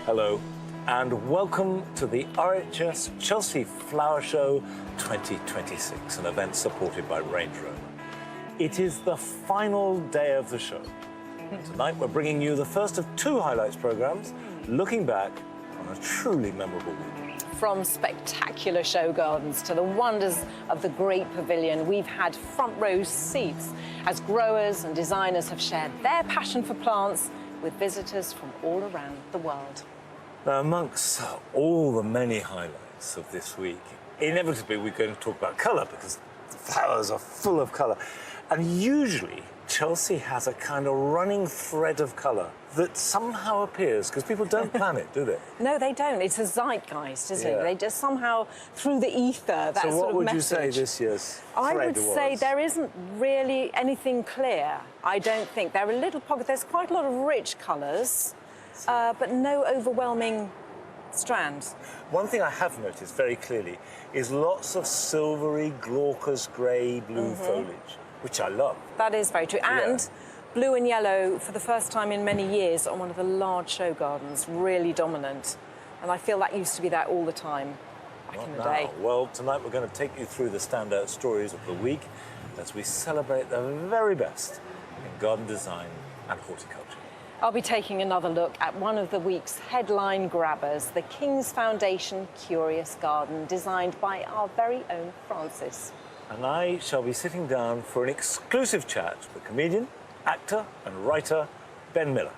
Hello, and welcome to the RHS Chelsea Flower Show 2026, an event supported by Range Rover. It is the final day of the show. Tonight we're bringing you the first of two highlights programs, looking back on a truly memorable week. From spectacular show gardens to the wonders of the Great Pavilion, we've had front row seats as growers and designers have shared their passion for plants with visitors from all around the world. Now, amongst all the many highlights of this week, inevitably we're going to talk about colour because the flowers are full of colour. And usually Chelsea has a kind of running thread of colour that somehow appears, because people don't plan it, do they? No, they don't. It's a zeitgeist, isn't Yeah. it? They just somehow, through the ether, that So sort what of would message. you say this year's I thread would say was? there isn't really anything clear, I don't think. There are little pockets, there's quite a lot of rich colours, but no overwhelming strands. One thing I have noticed very clearly is lots of silvery, glaucous, grey, blue foliage, which I love. That is very true. And blue and yellow, for the first time in many years, on one of the large show gardens, really dominant. And I feel that used to be there all the time back in the day. Well, tonight we're going to take you through the standout stories of the week as we celebrate the very best in garden design and horticulture. I'll be taking another look at one of the week's headline grabbers, the King's Foundation Curious Garden, designed by our very own Francis. And I shall be sitting down for an exclusive chat with comedian, actor and writer Ben Miller.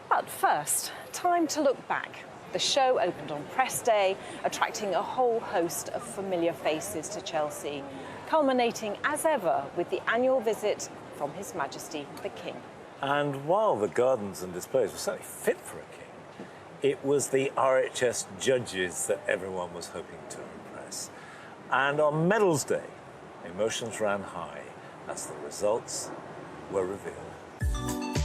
But first, time to look back. The show opened on press day, attracting a whole host of familiar faces to Chelsea, culminating as ever with the annual visit from His Majesty the King. And while the gardens and displays were certainly fit for a king, it was the RHS judges that everyone was hoping to impress. And on Medals Day, emotions ran high as the results were revealed.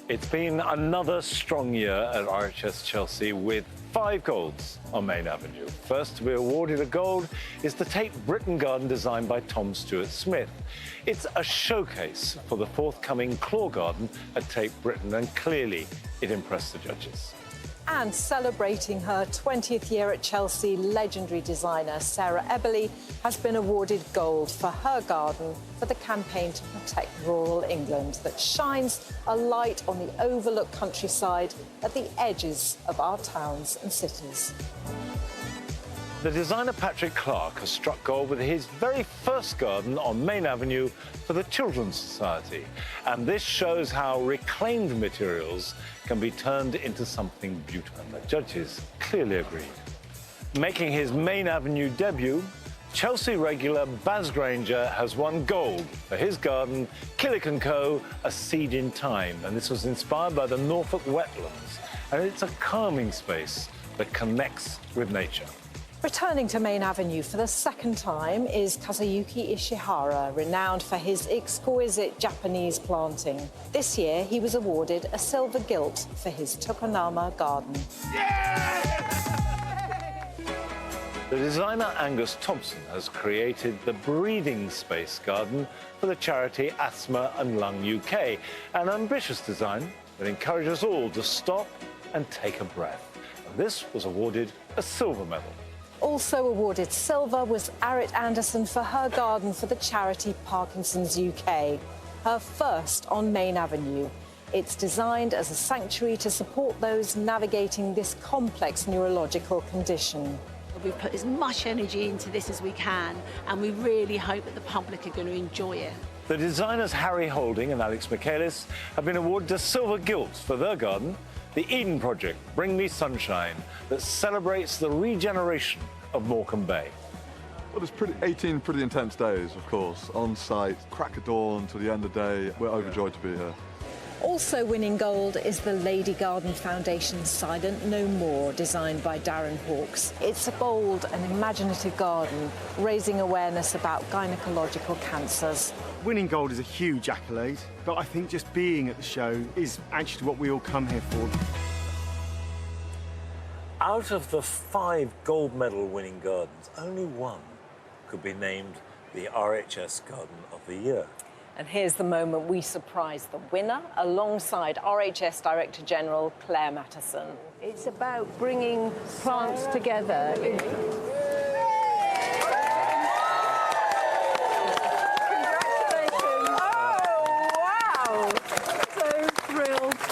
It's been another strong year at RHS Chelsea with 5 golds on Main Avenue. First to be awarded a gold is the Tate Britain garden designed by Tom Stewart Smith. It's a showcase for the forthcoming Claw Garden at Tate Britain, and clearly it impressed the judges. And celebrating her 20th year at Chelsea, legendary designer Sarah Eberly has been awarded gold for her garden for the campaign to protect rural England that shines a light on the overlooked countryside at the edges of our towns and cities. The designer Patrick Clark has struck gold with his very first garden on Main Avenue for the Children's Society. And this shows how reclaimed materials can be turned into something beautiful. And the judges clearly agreed. Making his Main Avenue debut, Chelsea regular Baz Granger has won gold for his garden, Killick & Co, A Seed in Time. And this was inspired by the Norfolk wetlands. And it's a calming space that connects with nature. Returning to Main Avenue for the second time is Kazuyuki Ishihara, renowned for his exquisite Japanese planting. This year, he was awarded a silver gilt for his Tokonama garden. The designer Angus Thompson has created the Breathing Space Garden for the charity Asthma and Lung UK, an ambitious design that encourages all to stop and take a breath. And this was awarded a silver medal. Also awarded silver was Arit Anderson for her garden for the charity Parkinson's UK, her first on Main Avenue. It's designed as a sanctuary to support those navigating this complex neurological condition. We've put as much energy into this as we can, and we really hope that the public are going to enjoy it. The designers Harry Holding and Alex Michaelis have been awarded a silver gilt for their garden, the Eden Project, Bring Me Sunshine, that celebrates the regeneration of Morecambe Bay. Well, it's 18 pretty intense days, of course, on site, crack of dawn to the end of the day. We're overjoyed to be here. Also winning gold is the Lady Garden Foundation's Silent No More, designed by Darren Hawkes. It's a bold and imaginative garden, raising awareness about gynecological cancers. Winning gold is a huge accolade, but I think just being at the show is actually what we all come here for. Out of the 5 gold medal winning gardens, only one could be named the RHS Garden of the Year. And here's the moment we surprise the winner alongside RHS Director General Claire Mattison. It's about bringing plants together.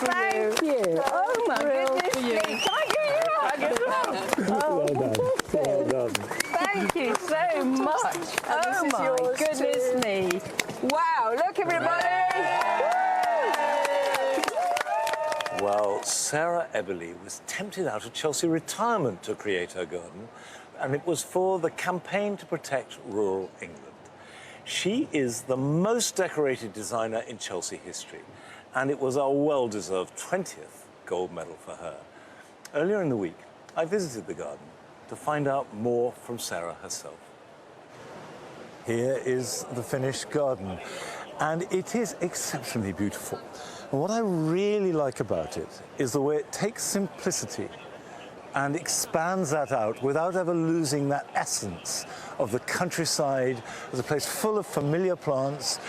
Thank you. Oh my goodness me. Can I give you a hug? Well done. Thank you so much. Oh my goodness me. Wow, look everybody. Well, Sarah Eberly was tempted out of Chelsea retirement to create her garden, and it was for the Campaign to Protect Rural England. She is the most decorated designer in Chelsea history, and it was a well-deserved 20th gold medal for her. Earlier in the week, I visited the garden to find out more from Sarah herself. Here is the finished garden, and it is exceptionally beautiful. And what I really like about it is the way it takes simplicity and expands that out without ever losing that essence of the countryside as a place full of familiar plants,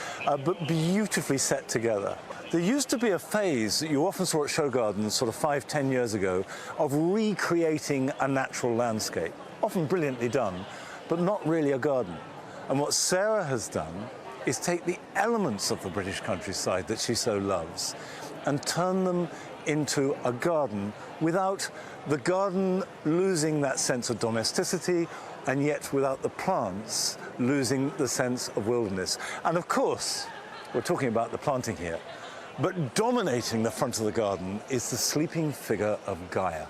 but beautifully set together. There used to be a phase that you often saw at show gardens sort of 5-10 years ago of recreating a natural landscape, often brilliantly done, but not really a garden. And what Sarah has done is take the elements of the British countryside that she so loves and turn them into a garden without the garden losing that sense of domesticity, and yet without the plants losing the sense of wilderness. And of course, we're talking about the planting here, but dominating the front of the garden is the sleeping figure of Gaia,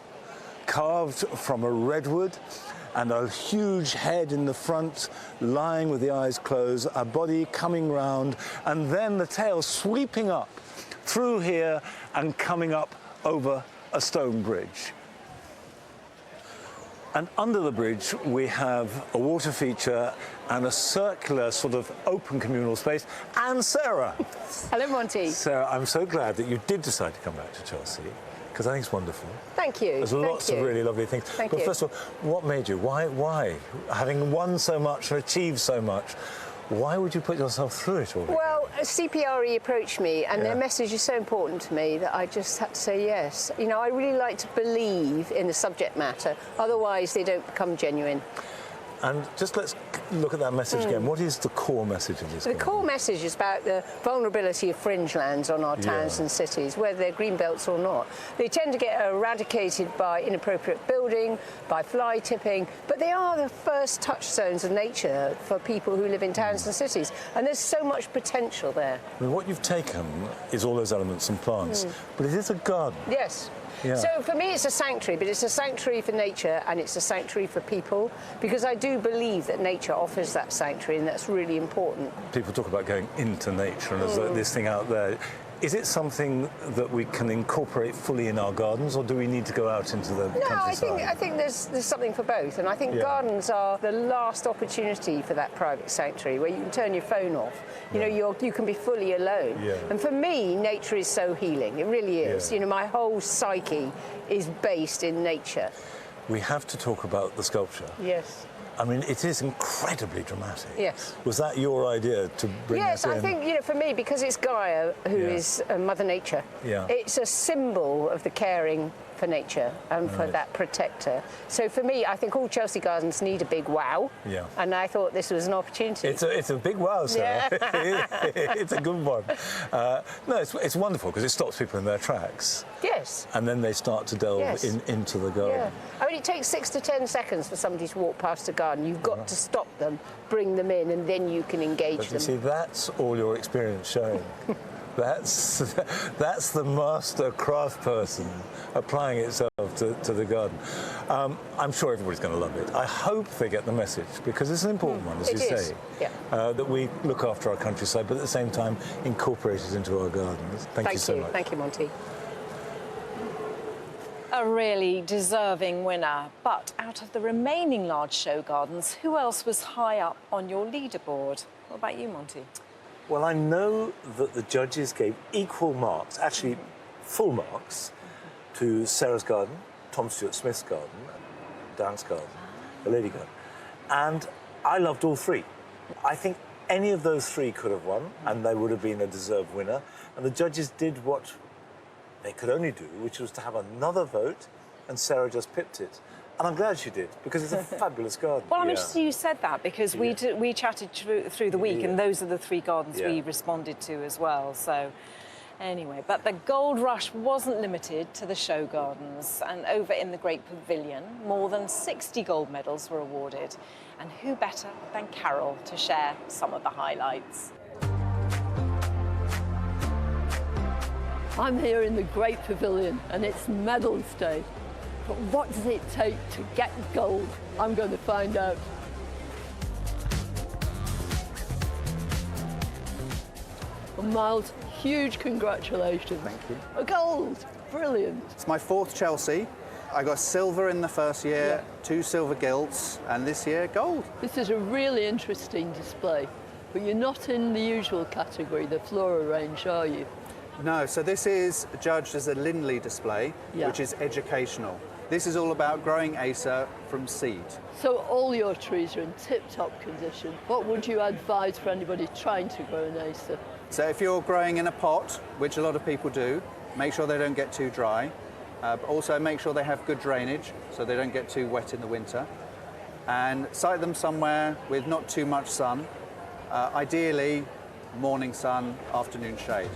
carved from a redwood, and a huge head in the front, lying with the eyes closed, a body coming round, and then the tail sweeping up through here and coming up over a stone bridge. And under the bridge, we have a water feature and a circular sort of open communal space. And Sarah. Hello, Monty. Sarah, I'm so glad that you did decide to come back to Chelsea, because I think it's wonderful. Thank you. There's lots of really lovely things. Thank but you. first of all, what made you? Why? Having won so much and achieved so much, why would you put yourself through it all? Well, CPRE approached me, and Yeah. their message is so important to me that I just had to say yes. You know, I really like to believe in the subject matter, otherwise they don't become genuine. And just let's look at that message again. What is the core message of this? The garden? core message is about the vulnerability of fringe lands on our towns and cities, whether they're green belts or not. They tend to get eradicated by inappropriate building, by fly tipping, but they are the first touchstones of nature for people who live in towns and cities. And there's so much potential there. I mean, what you've taken is all those elements and plants, but it is a garden. Yes. Yeah. So for me it's a sanctuary, but it's a sanctuary for nature and it's a sanctuary for people, because I do believe that nature offers that sanctuary, and that's really important. People talk about going into nature and there's this thing out there. Is it something that we can incorporate fully in our gardens, or do we need to go out into the countryside? I think there's something for both, and I think gardens are the last opportunity for that private sanctuary where you can turn your phone off. You know, you can be fully alone. Yeah. And for me, nature is so healing. It really is. Yeah. You know, my whole psyche is based in nature. We have to talk about the sculpture. Yes. I mean, it is incredibly dramatic. Yes. Was that your idea to bring Yes, that in? I think, you know, for me, because it's Gaia, who Yeah. is Mother Nature, Yeah. it's a symbol of the caring for nature and for Right. that protector. So for me, I think all Chelsea gardens need a big wow. Yeah. And I thought this was an opportunity. It's a big wow, Sarah. It's a good one. No, it's wonderful because it stops people in their tracks, Yes. and then they start to delve Yes. into the garden. Yeah. I mean, it takes 6 to 10 seconds for somebody to walk past a garden. You've got to stop them, bring them in, and then you can engage But them. you see, that's all your experience showing. That's the master craft person applying itself to the garden. I'm sure everybody's going to love it. I hope they get the message, because it's an important one, as It you is, say, yeah. that we look after our countryside, but at the same time incorporate it into our gardens. Thank you so much. Thank you, Monty. A really deserving winner. But out of the remaining large show gardens, who else was high up on your leaderboard? What about you, Monty? Well, I know that the judges gave equal marks, actually full marks, to Sarah's garden, Tom Stuart Smith's garden, Dan's garden, the Lady Garden. And I loved all three. I think Any of those three could have won, and they would have been a deserved winner. And the judges did what they could only do, which was to have another vote, and Sarah just pipped it. And I'm glad she did, because it's a fabulous garden. Well, I'm interested you said that, because we chatted through the week, and those are the three gardens we responded to as well. So, anyway, but the gold rush wasn't limited to the show gardens. And over in the Great Pavilion, more than 60 gold medals were awarded. And who better than Carol to share some of the highlights? I'm here in the Great Pavilion, and it's Medals Day. But what does it take to get gold? I'm going to find out. Well, Miles, huge congratulations. Thank you. A gold, brilliant. It's my fourth Chelsea. I got silver in the first year, 2 silver gilts, and this year gold. This is a really interesting display, but you're not in the usual category, the flora range, are you? No, so this is judged as a Lindley display, which is educational. This is all about growing Acer from seed. So all your trees are in tip-top condition. What would you advise for anybody trying to grow an Acer? So if you're growing in a pot, which a lot of people do, make sure they don't get too dry. But also make sure they have good drainage, so they don't get too wet in the winter. And site them somewhere with not too much sun, ideally morning sun, afternoon shade.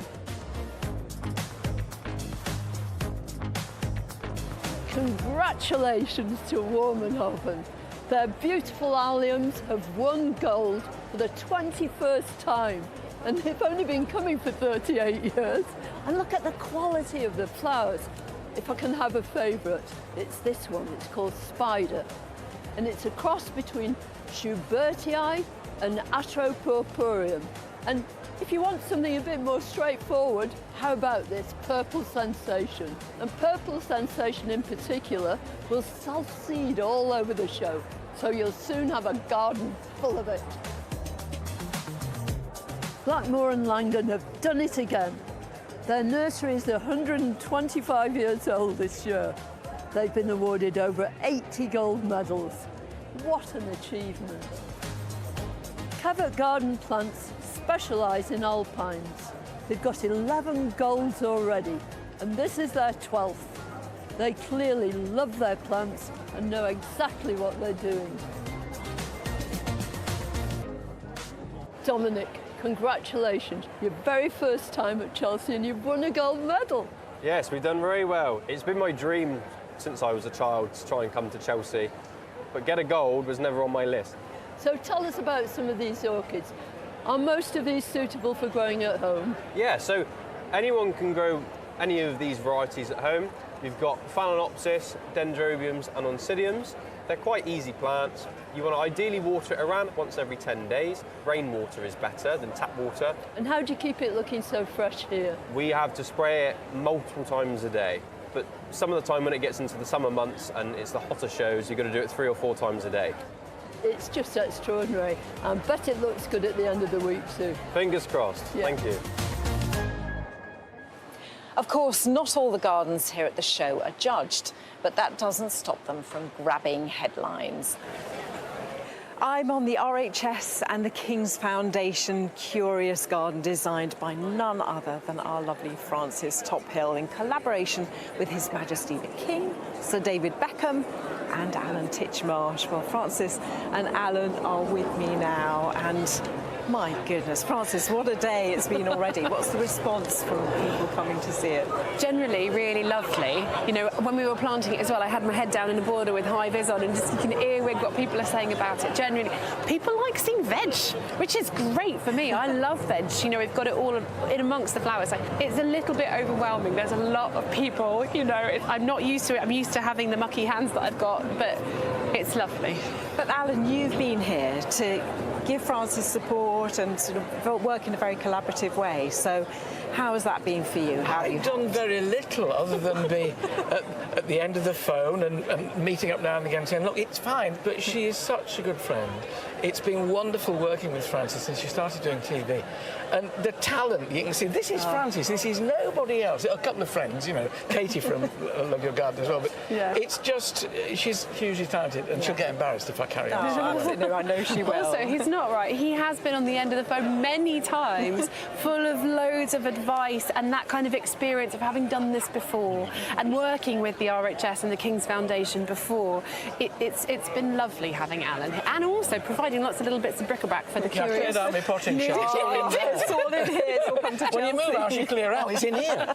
Congratulations to Warmanhofen. Their beautiful alliums have won gold for the 21st time, and they've only been coming for 38 years. And look at the quality of the flowers. If I can have a favourite, it's this one. It's called Spider, and it's a cross between Schubertii and Atropurpureum. And if you want something a bit more straightforward, how about this Purple Sensation? And Purple Sensation in particular will self-seed all over the show, so you'll soon have a garden full of it. Blackmore and Langdon have done it again. Their nursery is 125 years old this year. They've been awarded over 80 gold medals. What an achievement. Covert Garden Plants specialise in alpines. They've got 11 golds already, and this is their 12th. They clearly love their plants and know exactly what they're doing. Dominic, congratulations. Your very first time at Chelsea, and you've won a gold medal. Yes, we've done very well. It's been my dream since I was a child to try and come to Chelsea, but get a gold was never on my list. So tell us about some of these orchids. Are most of these suitable for growing at home? Yeah, so anyone can grow any of these varieties at home. You've got Phalaenopsis, Dendrobiums and Oncidiums. They're quite easy plants. You want to ideally water it around once every 10 days. Rainwater is better than tap water. And how do you keep it looking so fresh here? We have to spray it multiple times a day. But some of the time when it gets into the summer months and it's the hotter shows, you've got to do it 3 or 4 times a day. It's just extraordinary. I bet it looks good at the end of the week too. Fingers crossed. Yeah. Thank you. Of course, not all the gardens here at the show are judged, but that doesn't stop them from grabbing headlines. I'm on the RHS and the King's Foundation Curious Garden, designed by none other than our lovely Francis Tophill, in collaboration with His Majesty the King, Sir David Beckham and Alan Titchmarsh. Well, Francis and Alan are with me now, and my goodness, Francis, what a day it's been already. What's the response from people coming to see it? Generally really lovely. You know, when we were planting it as well, I had my head down in the border with high vis on and just you can earwig what people are saying about it. Generally, people like seeing veg, which is great for me. I love veg. You know, we've got it all in amongst the flowers. It's a little bit overwhelming. There's a lot of people, you know, I'm not used to it. I'm used to having the mucky hands that I've got, but it's lovely. But Alan, you've been here to give Francis support and sort of work in a very collaborative way. So How has that been for you? How have you I've done very little other than be at the end of the phone and meeting up now and again saying, look, it's fine, but she is such a good friend. It's been wonderful working with Frances since she started doing TV. And the talent, you can see, this is Frances, this is nobody else. A couple of friends, you know, Katie from Love Your Garden as well, but it's just, she's hugely talented and she'll get embarrassed if I carry on. No, I know she will. Also, he's not right. He has been on the end of the phone many times, full of loads of advice and that kind of experience of having done this before and working with the RHS and the King's Foundation before. It's been lovely having Alan here, and also providing lots of little bits of bric-a-brac for the curious. I cleared out my potting shelf. It's all in here. It's all come to When you move out, you clear out. It's in here.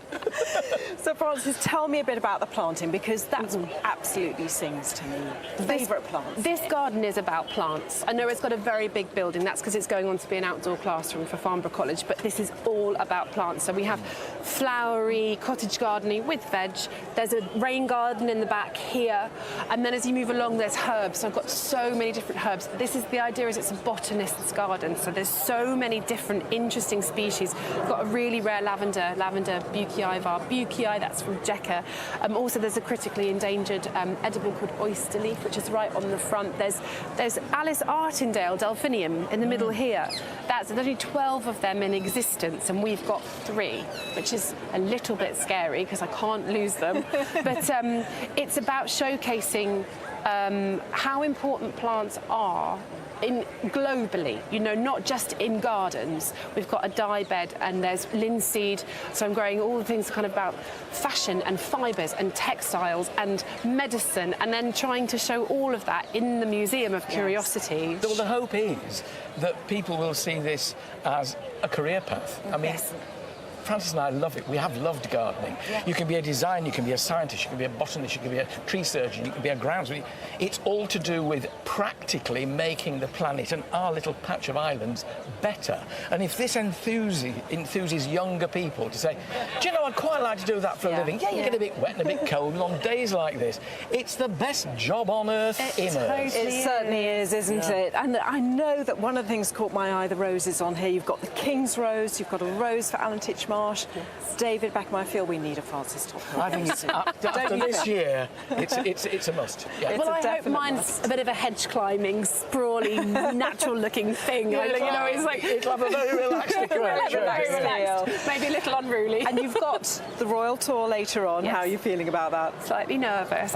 So, Frances, tell me a bit about the planting, because that absolutely sings to me. Favourite plants? This garden is about plants. I know it's got a very big building. That's because it's going on to be an outdoor classroom for Farnborough College, but this is all about plants. So we have flowery cottage gardening with veg. There's a rain garden in the back here, and then as you move along, there's herbs. So I've got so many different herbs. This is the idea, is it's a botanist's garden. So there's so many different interesting species. We've got a really rare lavender Buchii Buchii, that's from Jekka. Also, there's a critically endangered edible called oyster leaf, which is right on the front. There's Alice Artindale delphinium in the middle here. There's only 12 of them in existence, and we've got 3, which is a little bit scary because I can't lose them. But it's about showcasing how important plants are globally, you know, not just in gardens. We've got a dye bed and there's linseed, so I'm growing all the things kind of about fashion and fibres and textiles and medicine, and then trying to show all of that in the Museum of Curiosity. Well, the hope is that people will see this as a career path. I mean, Frances and I love it. We have loved gardening. You can be a designer, you can be a scientist, you can be a botanist, you can be a tree surgeon, you can be a groundsman. It's all to do with practically making the planet and our little patch of islands better. And if this enthuses younger people to say, do you know, I'd quite like to do that for a living. Yeah, you get a bit wet and a bit cold on days like this. It's the best job on earth in Earth. It certainly is, isn't it? And I know that one of the things caught my eye, the roses on here. You've got the King's Rose, you've got a rose for Alan Titchmarsh. David Beckham, I feel we need a Frances Top. I think after this year, it's a must. Yeah. Well, I hope mine's a bit of a hedge climbing, sprawly, natural-looking thing. Yeah, it'll have a very relaxed relaxed, maybe a little unruly. And you've got the Royal Tour later on. How are you feeling about that? Slightly nervous.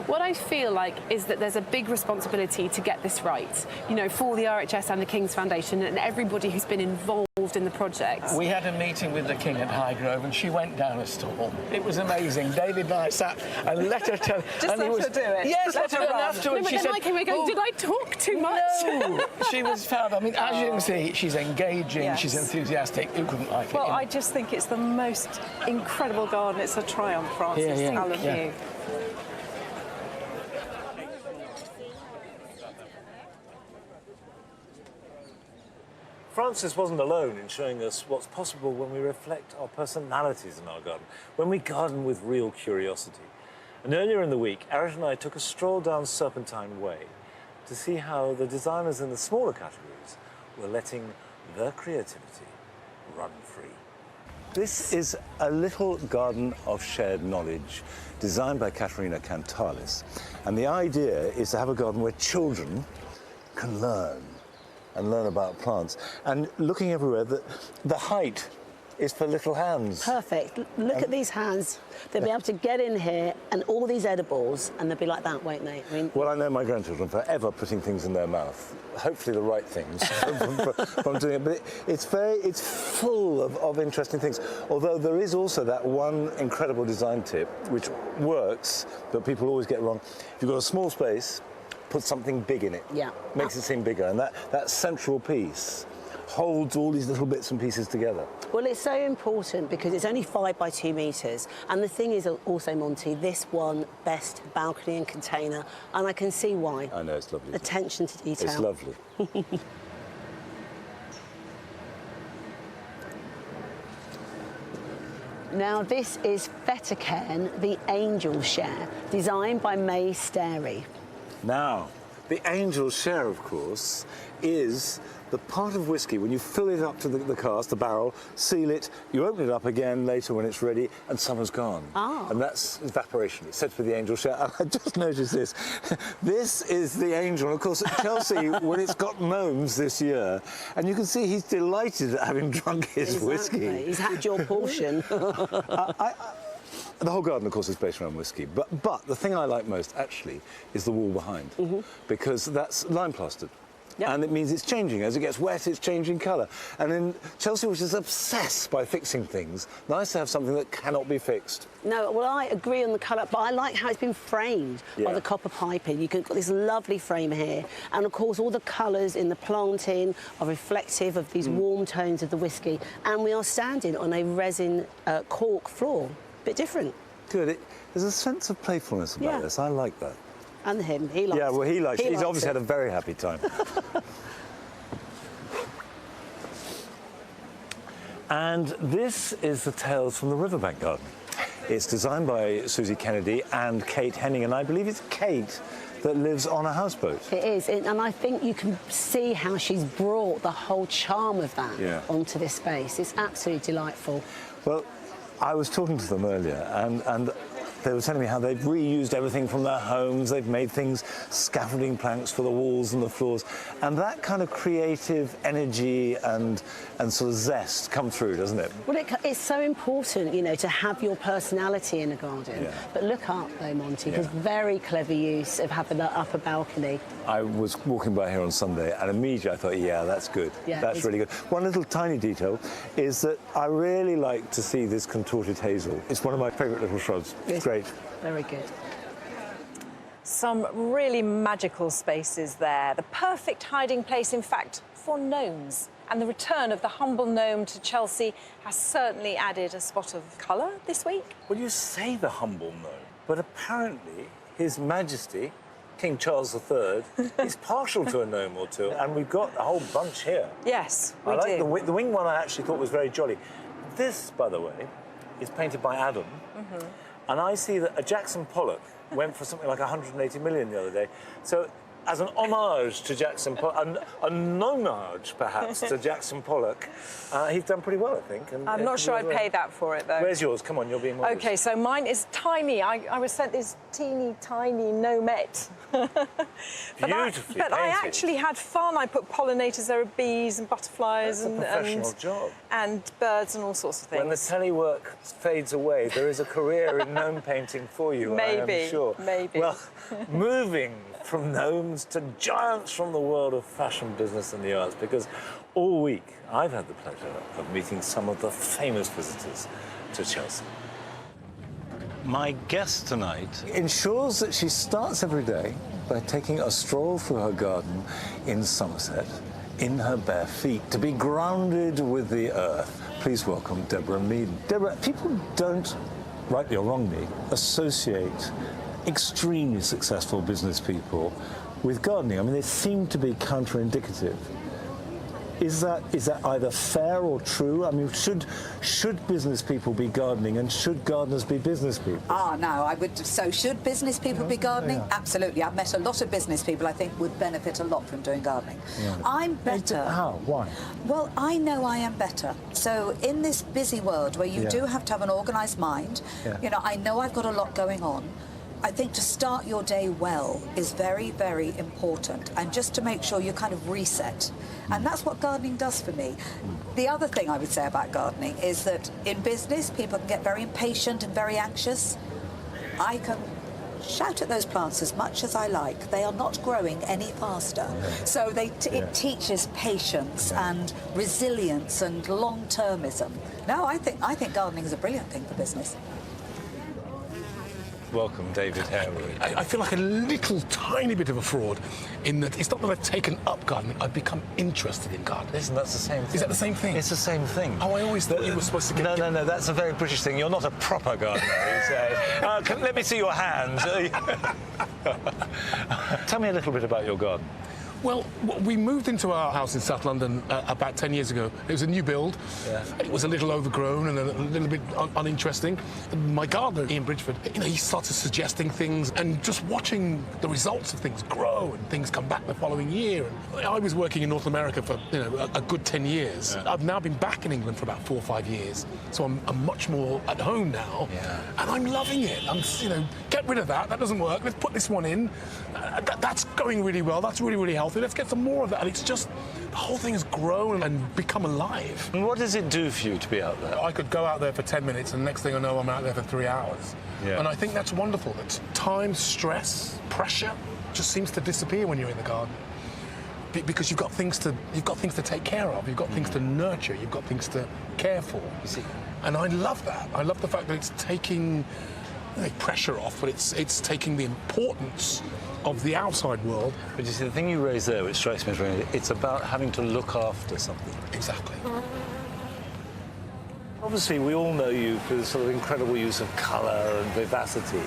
What I feel like is that there's a big responsibility to get this right, you know, for the RHS and the King's Foundation and everybody who's been involved in the project. We had a meeting with the King at Highgrove and she went down a storm. It was amazing. David and I sat and let her tell... Just let her do it. Yes, let her run. Afterwards, she said, did I talk too much? No, she was fab. I mean, as you can see, she's engaging, she's enthusiastic. Who couldn't like it? Well, I just think it's the most incredible garden. It's a triumph, Frances. Alan Hugh. Frances wasn't alone in showing us what's possible when we reflect our personalities in our garden, when we garden with real curiosity. And earlier in the week, Eric and I took a stroll down Serpentine Way to see how the designers in the smaller categories were letting their creativity run free. This is a little garden of shared knowledge designed by Caterina Cantalis. And the idea is to have a garden where children can learn about plants. And looking everywhere, the height is for little hands. Perfect. Look at these hands. They'll be able to get in here and all these edibles, and they'll be like that, won't they? I mean, well, I know my grandchildren forever putting things in their mouth. Hopefully the right things from doing it. But it's full of interesting things. Although there is also that one incredible design tip, which works, but people always get wrong. If you've got a small space, put something big in it. Yeah. Makes it seem bigger. And that central piece holds all these little bits and pieces together. Well, it's so important because it's only 5 by 2 metres. And the thing is also, Monty, this one, best balcony and container. And I can see why. I know, it's lovely. Attention to detail. It's lovely. Now, this is Fettercairn, the Angel Share, designed by May Starey. Now, The angel share, of course, is the pot of whiskey. When you fill it up to the cask, the barrel, seal it, you open it up again later when it's ready, and summer's gone. Ah. And that's evaporation. It's said to be the angel share. And I just noticed this. This is the angel. And of course, at Chelsea, when it's got gnomes this year, and you can see he's delighted at having drunk his whiskey. He's had your portion. The whole garden, of course, is based around whiskey. But the thing I like most, actually, is the wall behind. Because that's lime plastered. Yep. And it means it's changing. As it gets wet, it's changing colour. And in Chelsea, which is obsessed by fixing things, nice to have something that cannot be fixed. No, well, I agree on the colour, but I like how it's been framed by the copper piping. You've got this lovely frame here. And, of course, all the colours in the planting are reflective of these warm tones of the whiskey. And we are standing on a resin cork floor. Bit different. Good. There's a sense of playfulness about this. I like that. And him, he likes it. Yeah, well, he likes it. He's obviously it. had a very happy time. And this is the Tales from the Riverbank Garden. It's designed by Susie Kennedy and Kate Henning, and I believe it's Kate that lives on a houseboat. It is, and I think you can see how she's brought the whole charm of that onto this space. It's absolutely delightful. Well, I was talking to them earlier, and they were telling me how they've reused everything from their homes. They've made things, scaffolding planks for the walls and the floors. And that kind of creative energy and sort of zest come through, doesn't it? Well, it's so important, you know, to have your personality in a garden. Yeah. But look up, though, Monty, because very clever use of having that upper balcony. I was walking by here on Sunday, and immediately I thought, yeah, that's good. Yeah, that's really good. One little tiny detail is that I really like to see this contorted hazel. It's one of my favourite little shrubs. It's great. Very good. Some really magical spaces there. The perfect hiding place, in fact, for gnomes. And the return of the humble gnome to Chelsea has certainly added a spot of colour this week. Well, you say the humble gnome, but apparently His Majesty, King Charles III, is partial to a gnome or two, and we've got a whole bunch here. Yes, we I like do. the wing one I actually thought was very jolly. This, by the way, is painted by Adam, and I see that a Jackson Pollock went for something like 180 million the other day. So, as an homage to Jackson Pollock, a nomage perhaps to Jackson Pollock, he's done pretty well, I think. And I'm not sure I'd pay that for it, though. Where's yours? Come on, you're being modest. OK, so mine is tiny. I was sent this teeny tiny gnomette. Beautifully But I painted. actually had fun. I put pollinators, there are bees and butterflies That's a professional job. and birds and all sorts of things. When the telework fades away, there is a career in gnome painting for you, I am sure. Maybe. Well, moving from gnomes to giants from the world of fashion, business and the arts, because all week I've had the pleasure of meeting some of the famous visitors to Chelsea. My guest tonight ensures that she starts every day by taking a stroll through her garden in Somerset, in her bare feet, to be grounded with the earth. Please welcome Deborah Meaden. Deborah, people don't, rightly or wrongly, associate extremely successful business people with gardening. I mean, they seem to be counterindicative. Is that either fair or true? I mean, should business people be gardening, and should gardeners be business people? No, I would. So should business people be gardening? Yeah. Absolutely. I've met a lot of business people I think would benefit a lot from doing gardening. Yeah. I'm better. How? Why? Well, I know I am better. So in this busy world where you do have to have an organised mind, you know, I know I've got a lot going on. I think to start your day well is very, very important, and just to make sure you kind of reset. And that's what gardening does for me. The other thing I would say about gardening is that in business, people can get very impatient and very anxious. I can shout at those plants as much as I like. They are not growing any faster. So it teaches patience and resilience and long-termism. No, I think gardening is a brilliant thing for business. Welcome, David Harewood. I feel like a little tiny bit of a fraud in that it's not that I've taken up gardening, I've become interested in gardening. Listen, that's the same thing. Is that the same thing? It's the same thing. Oh, I always thought you were supposed to get... No, that's a very British thing. You're not a proper gardener, you say. Let me see your hands. Tell me a little bit about your garden. Well, we moved into our house in South London about 10 years ago. It was a new build. Yeah. It was a little overgrown and a little bit uninteresting. My gardener, Ian Bridgeford, he started suggesting things, and just watching the results of things grow and things come back the following year. And I was working in North America for a good 10 years. Yeah. I've now been back in England for about 4 or 5 years, so I'm much more at home now, and I'm loving it. I'm, get rid of that. That doesn't work. Let's put this one in. That's going really well. That's really, really healthy. Let's get some more of that. And it's just, the whole thing has grown and become alive. And what does it do for you to be out there? I could go out there for 10 minutes and next thing I know I'm out there for 3 hours. Yeah. And I think that's wonderful. That time, stress, pressure just seems to disappear when you're in the garden. Because you've got things to take care of, you've got things to nurture, you've got things to care for. You see? And I love that. I love the fact that it's taking pressure off, but it's taking the importance of the outside world. But you see, the thing you raised there, which strikes me as really, it's about having to look after something. Exactly. Obviously, we all know you for the sort of incredible use of colour and vivacity.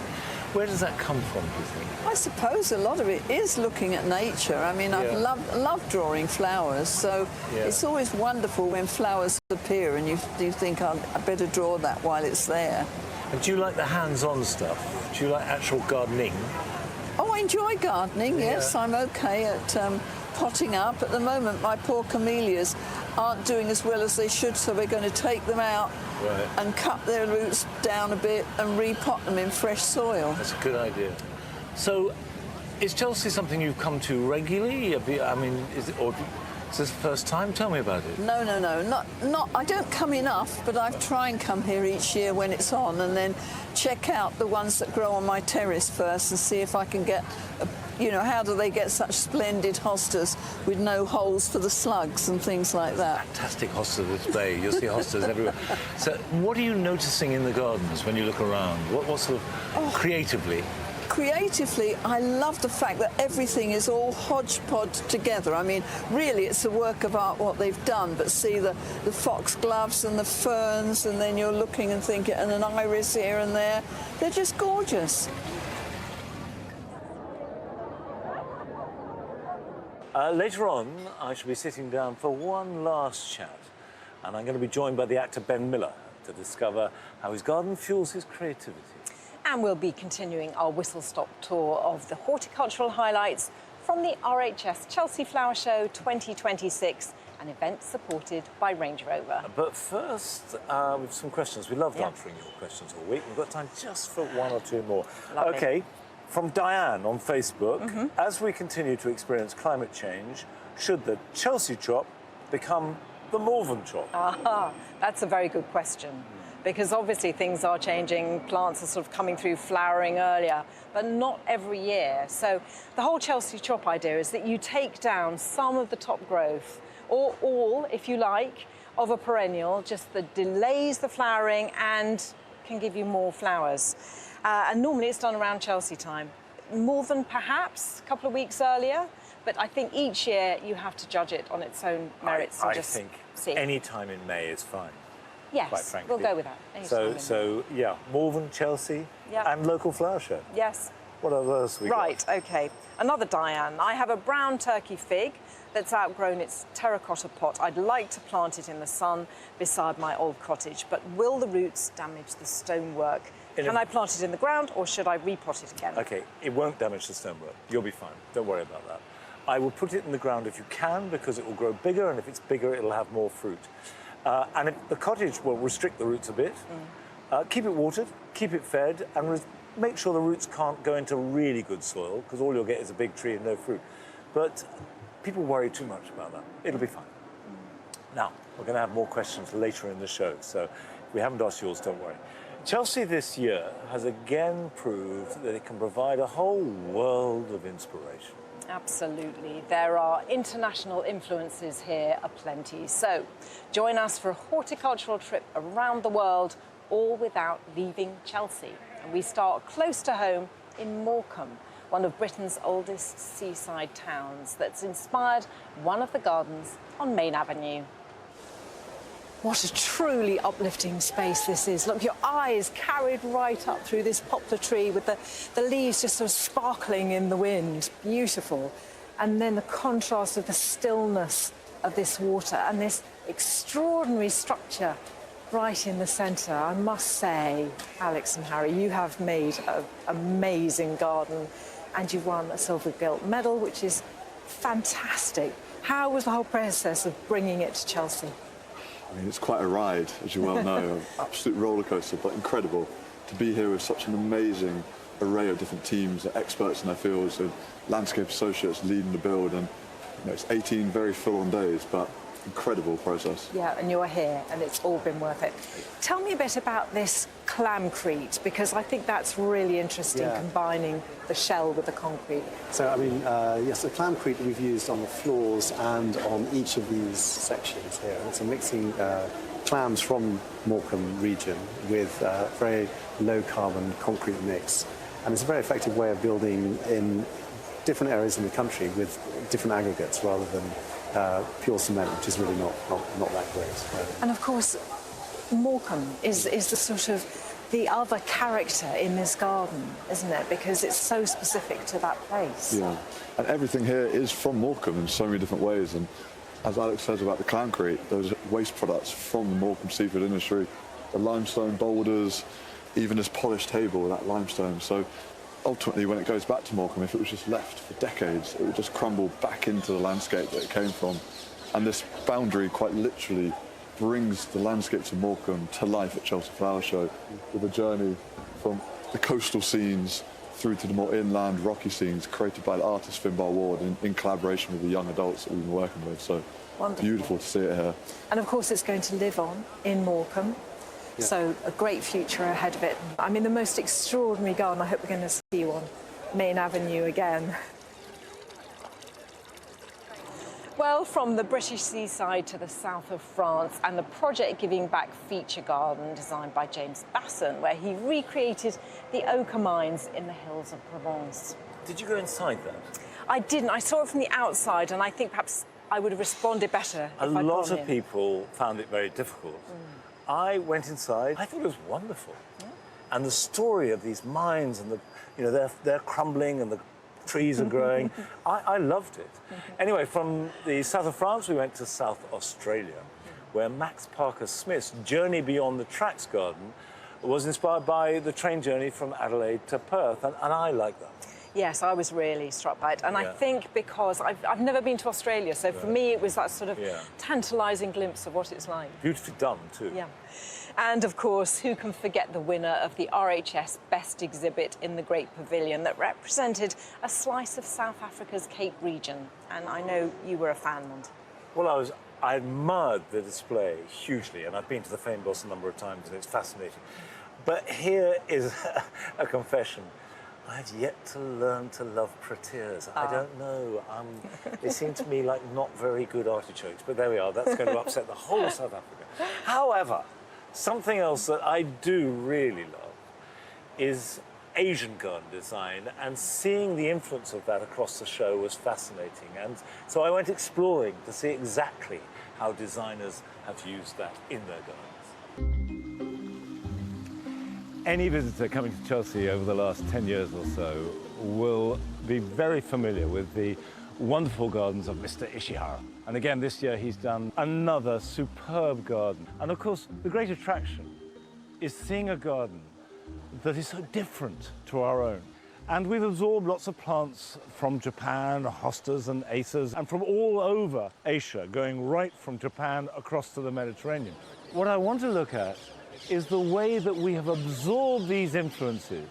Where does that come from, do you think? I suppose a lot of it is looking at nature. I mean, I've loved drawing flowers, so it's always wonderful when flowers appear and you think, I better draw that while it's there. And do you like the hands-on stuff? Do you like actual gardening? Oh, I enjoy gardening, yes. I'm OK at potting up. At the moment, my poor camellias aren't doing as well as they should, so we're going to take them out and cut their roots down a bit and repot them in fresh soil. That's a good idea. So, is Chelsea something you've come to regularly? I mean, is this the first time? Tell me about it. No. Not. I don't come enough, but I try and come here each year when it's on, and then check out the ones that grow on my terrace first, and see if I can get, how do they get such splendid hostas with no holes for the slugs and things like that. Fantastic hosta display. You'll see hostas everywhere. So, what are you noticing in the gardens when you look around? What sort of creatively? Creatively, I love the fact that everything is all hodgepodge together. I mean, really, it's a work of art what they've done, but see the foxgloves and the ferns, and then you're looking and thinking, and an iris here and there. They're just gorgeous. Later on, I shall be sitting down for one last chat, and I'm going to be joined by the actor Ben Miller to discover how his garden fuels his creativity. And we'll be continuing our whistle-stop tour of the horticultural highlights from the RHS Chelsea Flower Show 2026, an event supported by Range Rover. But first, with some questions. We loved answering your questions all week. We've got time just for one or two more. Lovely. OK, from Diane on Facebook, as we continue to experience climate change, should the Chelsea chop become the Malvern chop? That's a very good question. Because obviously things are changing, plants are sort of coming through flowering earlier, but not every year. So the whole Chelsea chop idea is that you take down some of the top growth, or all, if you like, of a perennial, just that delays the flowering and can give you more flowers. And normally it's done around Chelsea time. Malvern perhaps a couple of weeks earlier, but I think each year you have to judge it on its own merits and just think see. Any time in May is fine. Yes, quite frankly. we'll go with that. So yeah, Malvern, Chelsea, and local flower show. Yes. What else we got? Right, OK. Another Diane. I have a brown turkey fig that's outgrown its terracotta pot. I'd like to plant it in the sun beside my old cottage, but will the roots damage the stonework? Can I plant it in the ground, or should I repot it again? OK, it won't damage the stonework. You'll be fine. Don't worry about that. I will put it in the ground if you can, because it will grow bigger, and if it's bigger, it'll have more fruit. And the cottage will restrict the roots a bit. Keep it watered, keep it fed, and make sure the roots can't go into really good soil, because all you'll get is a big tree and no fruit. But people worry too much about that. It'll be fine. Now, we're going to have more questions later in the show, so if we haven't asked yours, don't worry. Chelsea this year has again proved that it can provide a whole world of inspiration. Absolutely. There are international influences here aplenty. So join us for a horticultural trip around the world, all without leaving Chelsea. And we start close to home in Morecambe, one of Britain's oldest seaside towns that's inspired one of the gardens on Main Avenue. What a truly uplifting space this is. Look, your eye is carried right up through this poplar tree with the leaves just sort of sparkling in the wind. Beautiful. and then the contrast of the stillness of this water and this extraordinary structure right in the centre. I must say, Alex and Harry, you have made an amazing garden, and you've won a silver gilt medal, which is fantastic. How was the whole process of bringing it to Chelsea? I mean, it's quite a ride, as you well know, an absolute roller coaster, but incredible to be here with such an amazing array of different teams, experts in their fields, and landscape associates leading the build, and it's 18 very full-on days, but incredible process. Yeah, and you're here, and it's all been worth it. Tell me a bit about this clamcrete, because I think that's really interesting, combining the shell with the concrete. So, I mean, yes, the clamcrete we've used on the floors and on each of these sections here. It's a mixing clams from Morecambe region with very low-carbon concrete mix. And it's a very effective way of building in different areas in the country with different aggregates rather than pure cement, which is really not that great. And of course, Morecambe is the sort of the other character in this garden, isn't it? Because it's so specific to that place. Yeah, and everything here is from Morecambe in so many different ways. And as Alex says about the clamcrete, those waste products from the Morecambe seafood industry, the limestone boulders, even this polished table with that limestone. So ultimately, when it goes back to Morecambe, if it was just left for decades, it would just crumble back into the landscape that it came from. And this boundary quite literally brings the landscapes of Morecambe to life at Chelsea Flower Show, with a journey from the coastal scenes through to the more inland rocky scenes created by the artist Finbar Ward in collaboration with the young adults that we've been working with. So wonderful. Beautiful to see it here. And of course, it's going to live on in Morecambe. Yeah. So a great future ahead of it. I mean, the most extraordinary garden. I hope we're going to see you on Main Avenue again. Well, from the British seaside to the south of France, and the Project Giving Back feature garden designed by James Basson, where he recreated the ochre mines in the hills of Provence. Did you go inside that? I didn't. I saw it from the outside, and I think perhaps I would have responded better if I'd gone in. A lot of people found it very difficult. I went inside. I thought it was wonderful. Yeah. And the story of these mines and they're crumbling and the trees are growing. I loved it. Anyway, from the south of France, we went to South Australia, where Max Parker Smith's Journey Beyond the Tracks garden was inspired by the train journey from Adelaide to Perth, and I like that. Yes, I was really struck by it. And I think because I've never been to Australia, so for me it was that sort of tantalising glimpse of what it's like. Beautifully done, too. Yeah. And, of course, who can forget the winner of the RHS Best Exhibit in the Great Pavilion that represented a slice of South Africa's Cape region? And I know you were a fan, Mont. Well, I admired the display hugely, and I've been to the Fynbos a number of times, and it's fascinating. But here is a confession. I've yet to learn to love proteas. I don't know. They seem to me like not very good artichokes, but there we are. That's going to upset the whole of South Africa. However, something else that I do really love is Asian garden design, and seeing the influence of that across the show was fascinating. And so I went exploring to see exactly how designers have used that in their gardens. Any visitor coming to Chelsea over the last 10 years or so will be very familiar with the wonderful gardens of Mr. Ishihara. And again, this year he's done another superb garden. And of course, the great attraction is seeing a garden that is so different to our own. And we've absorbed lots of plants from Japan, hostas and acers, and from all over Asia, going right from Japan across to the Mediterranean. What I want to look at is the way that we have absorbed these influences,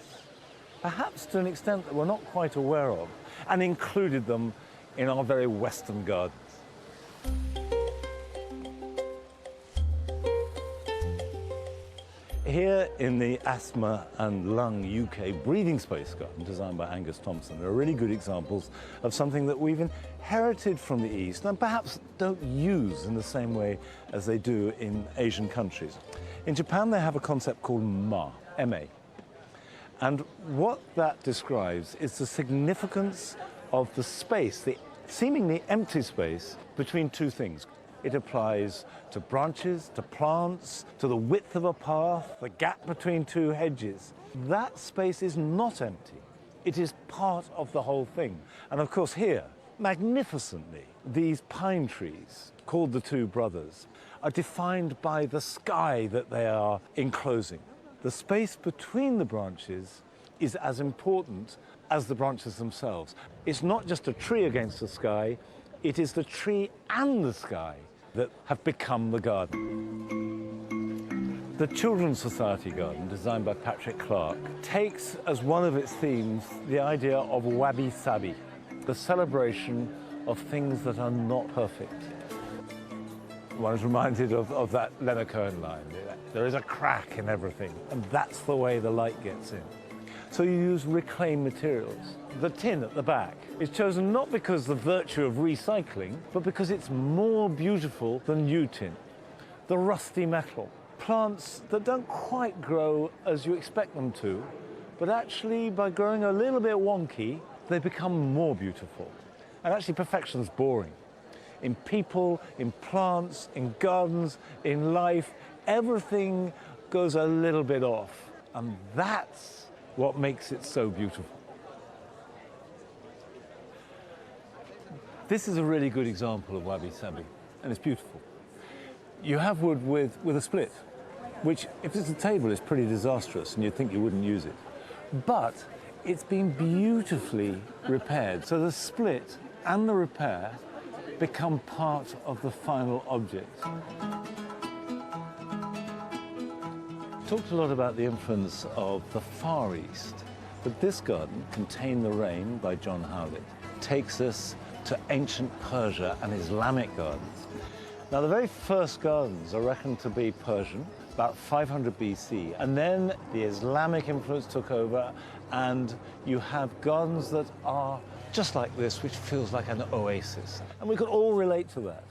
perhaps to an extent that we're not quite aware of, and included them in our very Western gardens. Here in the Asthma and Lung UK Breathing Space Garden, designed by Angus Thompson, there are really good examples of something that we've inherited from the East and perhaps don't use in the same way as they do in Asian countries. In Japan, they have a concept called Ma, M-A. And what that describes is the significance of the space, the seemingly empty space between two things. It applies to branches, to plants, to the width of a path, the gap between two hedges. That space is not empty. It is part of the whole thing. And of course here, magnificently. These pine trees, called the Two Brothers, are defined by the sky that they are enclosing. The space between the branches is as important as the branches themselves. It's not just a tree against the sky, it is the tree and the sky that have become the garden. The Children's Society Garden, designed by Patrick Clark, takes as one of its themes the idea of wabi-sabi, the celebration of things that are not perfect. One is reminded of that Leonard Cohen line, there is a crack in everything, and that's the way the light gets in. So you use reclaimed materials. The tin at the back is chosen not because the virtue of recycling, but because it's more beautiful than new tin. The rusty metal. Plants that don't quite grow as you expect them to, but actually by growing a little bit wonky, they become more beautiful. And actually perfection's boring. In people, in plants, in gardens, in life, everything goes a little bit off. And that's what makes it so beautiful. This is a really good example of wabi-sabi, and it's beautiful. You have wood with a split, which, if it's a table, is pretty disastrous, and you'd think you wouldn't use it. But it's been beautifully repaired, so the split and the repair become part of the final object. Talked a lot about the influence of the Far East, but this garden, Contain the Rain by John Howlett, takes us to ancient Persia and Islamic gardens. Now, the very first gardens are reckoned to be Persian, about 500 BC, and then the Islamic influence took over, and you have gardens that are just like this, which feels like an oasis. And we could all relate to that.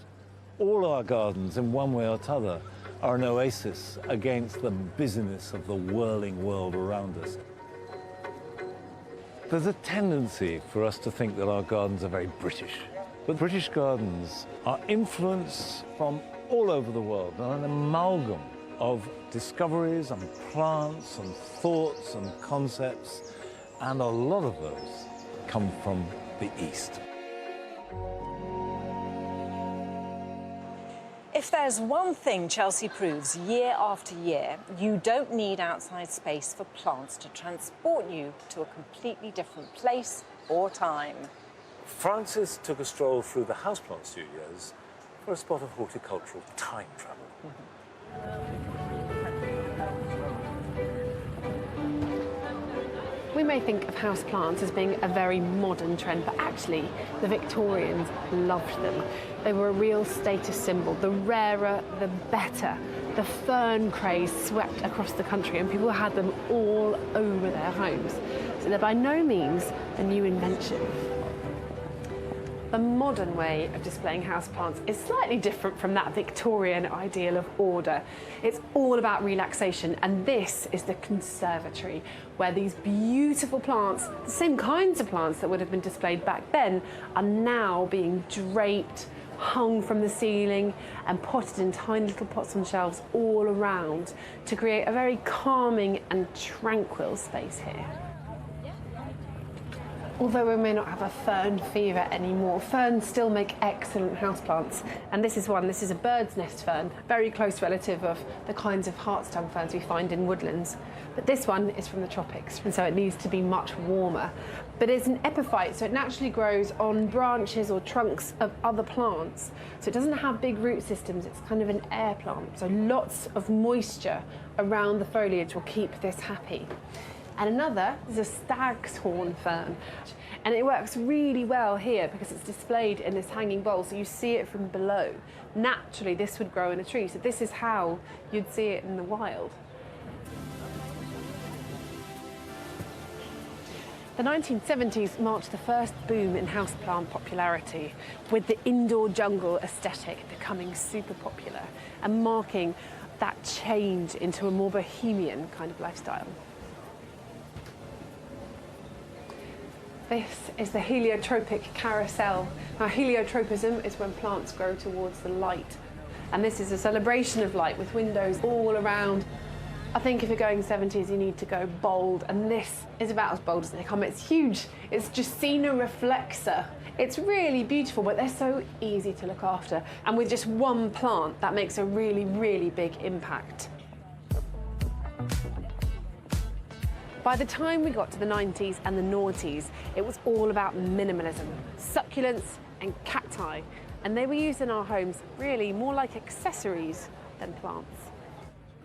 All our gardens, in one way or t'other, are an oasis against the busyness of the whirling world around us. There's a tendency for us to think that our gardens are very British. But British gardens are influenced from all over the world, and an amalgam of discoveries and plants and thoughts and concepts, and a lot of those come from the East. If there's one thing Chelsea proves year after year, you don't need outside space for plants to transport you to a completely different place or time. Francis took a stroll through the houseplant studios for a spot of horticultural time travel. We may think of houseplants as being a very modern trend, but actually the Victorians loved them. They were a real status symbol. The rarer, the better. The fern craze swept across the country and people had them all over their homes. So they're by no means a new invention. The modern way of displaying houseplants is slightly different from that Victorian ideal of order. It's all about relaxation, and this is the conservatory, where these beautiful plants, the same kinds of plants that would have been displayed back then, are now being draped, hung from the ceiling, and potted in tiny little pots on shelves all around to create a very calming and tranquil space here. Although we may not have a fern fever anymore, ferns still make excellent houseplants. And this is one, this is a bird's nest fern, very close relative of the kinds of hartstongue ferns we find in woodlands. But this one is from the tropics, and so it needs to be much warmer. But it's an epiphyte, so it naturally grows on branches or trunks of other plants. So it doesn't have big root systems, it's kind of an air plant. So lots of moisture around the foliage will keep this happy. And another is a stag's horn fern. And it works really well here because it's displayed in this hanging bowl, so you see it from below. Naturally, this would grow in a tree, so this is how you'd see it in the wild. The 1970s marked the first boom in houseplant popularity, with the indoor jungle aesthetic becoming super popular and marking that change into a more bohemian kind of lifestyle. This is the heliotropic carousel. Now, heliotropism is when plants grow towards the light. And this is a celebration of light with windows all around. I think if you're going 70s, you need to go bold, and this is about as bold as they come. It's huge. It's Justina reflexa. It's really beautiful, but they're so easy to look after. And with just one plant, that makes a really, really big impact. By the time we got to the 90s and the noughties, it was all about minimalism, succulents and cacti. And they were used in our homes really more like accessories than plants.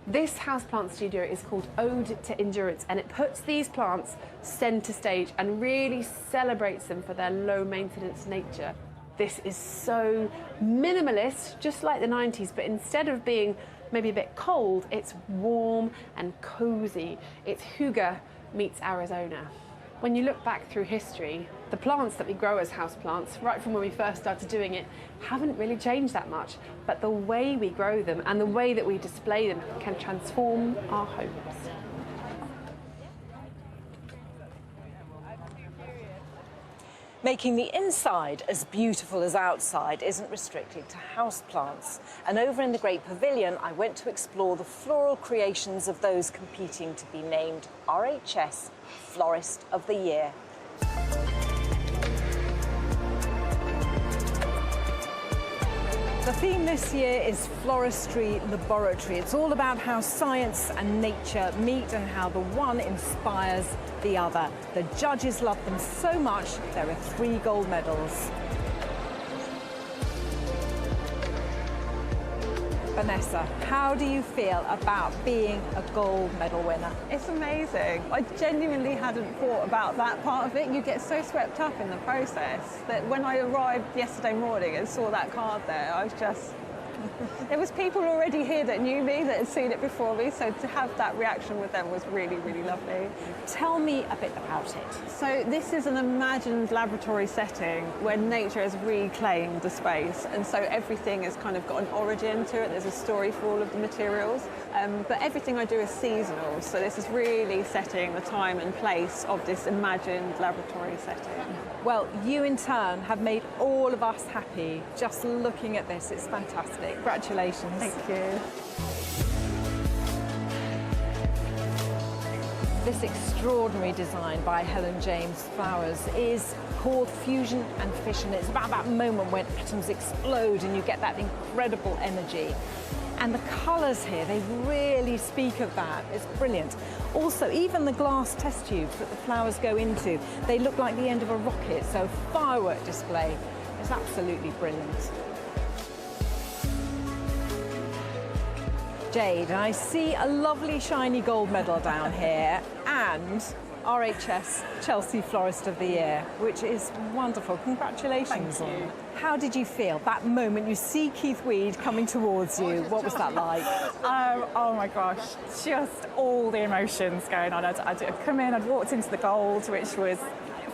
This houseplant studio is called Ode to Endurance, and it puts these plants centre stage and really celebrates them for their low maintenance nature. This is so minimalist, just like the 90s, but instead of being maybe a bit cold, it's warm and cosy. It's Hygge meets Arizona. When you look back through history, the plants that we grow as houseplants, right from when we first started doing it, haven't really changed that much. But the way we grow them and the way that we display them can transform our homes. Making the inside as beautiful as outside isn't restricted to houseplants. And over in the Great Pavilion, I went to explore the floral creations of those competing to be named RHS Florist of the Year. The theme this year is Floristry Laboratory. It's all about how science and nature meet and how the one inspires the other. The judges love them so much, there are 3 gold medals. Vanessa, how do you feel about being a gold medal winner? It's amazing. I genuinely hadn't thought about that part of it. You get so swept up in the process that when I arrived yesterday morning and saw that card there, I was just... There was people already here that knew me, that had seen it before me, so to have that reaction with them was really, really lovely. Tell me a bit about it. So this is an imagined laboratory setting where nature has reclaimed the space, and so everything has kind of got an origin to it. There's a story for all of the materials, but everything I do is seasonal, so this is really setting the time and place of this imagined laboratory setting. Well, you in turn have made all of us happy just looking at this. It's fantastic. Congratulations. Thank you. This extraordinary design by Helen James Flowers is called Fusion and Fission. It's about that moment when atoms explode and you get that incredible energy. And the colours here, they really speak of that. It's brilliant. Also, even the glass test tubes that the flowers go into, they look like the end of a rocket. So firework display is absolutely brilliant. Jade, I see a lovely shiny gold medal down here and RHS Chelsea Florist of the Year, which is wonderful. Congratulations. Thank you. How did you feel that moment you see Keith Weed coming towards you? What was that like? Oh my gosh, just all the emotions going on. I'd come in, I'd walked into the gold, which was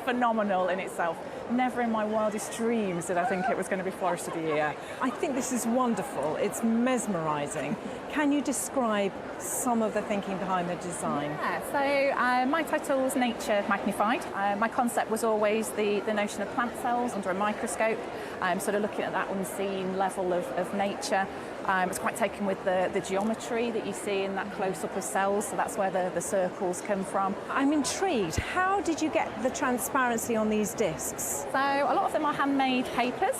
phenomenal in itself. Never in my wildest dreams did I think it was going to be Florist of the Year. I think this is wonderful. It's mesmerising. Can you describe some of the thinking behind the design? Yeah, so my title was Nature Magnified. My concept was always the notion of plant cells under a microscope, sort of looking at that unseen level of nature. It's quite taken with the geometry that you see in that close-up of cells, so that's where the circles come from. I'm intrigued. How did you get the transparency on these discs? So a lot of them are handmade papers,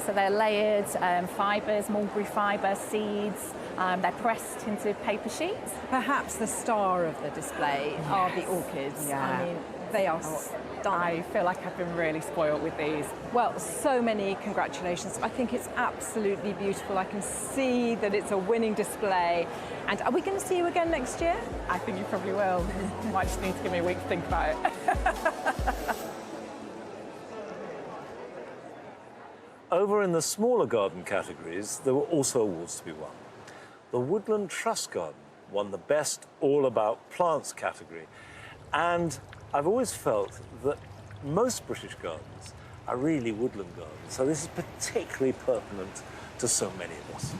so they're layered fibres, mulberry fibre, seeds. They're pressed into paper sheets. Perhaps the star of the display are the orchids. Yeah. I mean, they are stunning. I feel like I've been really spoiled with these. Well, so many congratulations. I think it's absolutely beautiful. I can see that it's a winning display. And are we going to see you again next year? I think you probably will. You might just need to give me a week to think about it. Over in the smaller garden categories, there were also awards to be won. The Woodland Trust Garden won the Best All About Plants category. And I've always felt that most British gardens are really woodland gardens, so this is particularly pertinent to so many of us.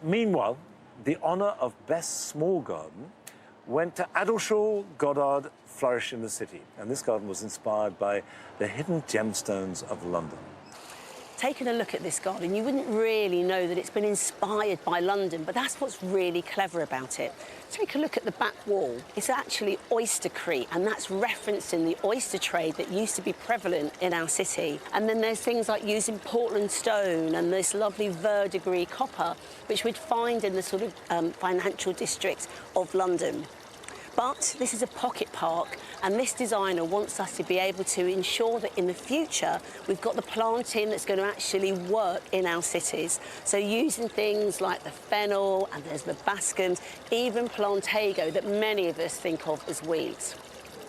Meanwhile, the honour of Best Small Garden went to Adelshaw Goddard Flourish in the City, and this garden was inspired by the hidden gemstones of London. taking a look at this garden, you wouldn't really know that it's been inspired by London, but that's what's really clever about it. Take a look at the back wall. It's actually oystercrete, and that's referencing the oyster trade that used to be prevalent in our city. And then there's things like using Portland stone and this lovely verdigris copper, which we'd find in the sort of financial district of London. But this is a pocket park, and this designer wants us to be able to ensure that in the future we've got the planting that's going to actually work in our cities. So using things like the fennel, and there's the bascums, even plantago that many of us think of as weeds.